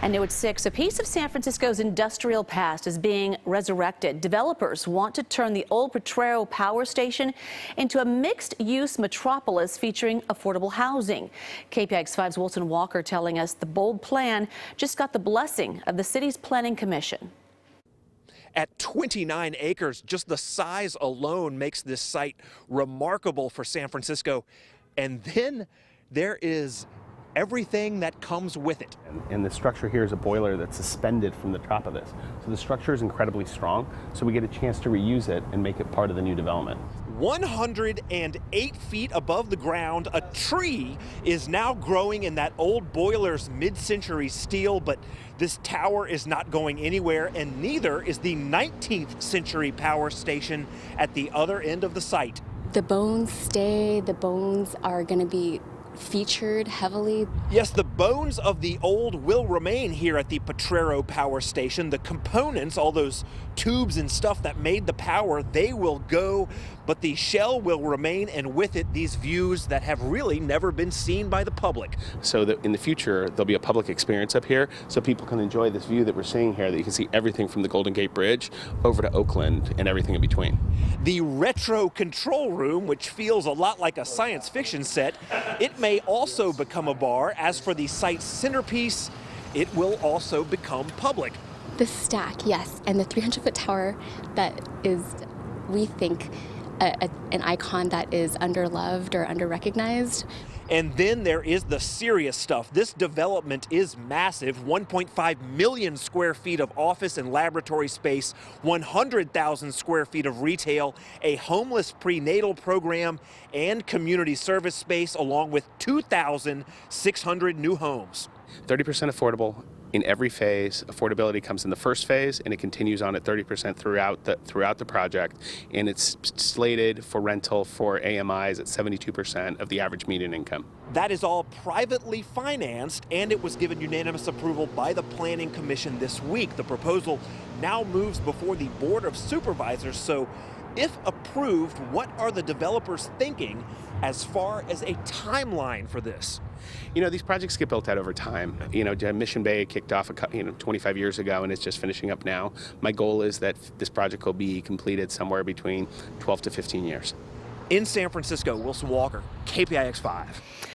And new at 6, a piece of San Francisco's industrial past is being resurrected. Developers want to turn the old Potrero Power Station into a mixed-use metropolis featuring affordable housing. KPIX 5's Wilson Walker telling us the bold plan just got the blessing of the city's planning commission. At 29 acres, just the size alone makes this site remarkable for San Francisco. And then there is everything that comes with it. And the structure here is a boiler that's suspended from the top of this. So the structure is incredibly strong, so we get a chance to reuse it and make it part of the new development. 108 feet above the ground, a tree is now growing in that old boiler's mid-century steel, but this tower is not going anywhere, and neither is the 19th century power station at the other end of the site. The bones stay, the bones are going to be featured heavily. Yes, the bones of the old will remain here at the Potrero Power Station. The components, all those tubes and stuff that made the power, they will go, but the shell will remain, and with it, these views that have really never been seen by the public. So that in the future, there'll be a public experience up here, so people can enjoy this view that we're seeing here, that you can see everything from the Golden Gate Bridge over to Oakland and everything in between. The retro control room, which feels a lot like a science fiction set, it may also become a bar. As for the site's centerpiece, it will also become public. The stack, yes, and the 300-foot tower that is, we think, an icon that is underloved or under-recognized. And then there is the serious stuff. This development is massive, 1.5 million square feet of office and laboratory space, 100,000 square feet of retail, a homeless prenatal program, and community service space, along with 2,600 new homes. 30% affordable in every phase. Affordability comes in the first phase, and it continues on at 30% throughout the project. And it's slated for rental for AMIs at 72% of the average median income. That is all privately financed, and it was given unanimous approval by the Planning Commission this week. The proposal now moves before the Board of Supervisors. So if approved, what are the developers thinking as far as a timeline for this? You know, these projects get built out over time. You know, Mission Bay kicked off 25 years ago, and it's just finishing up now. My goal is that this project will be completed somewhere between 12 to 15 years. In San Francisco, Wilson Walker, KPIX 5.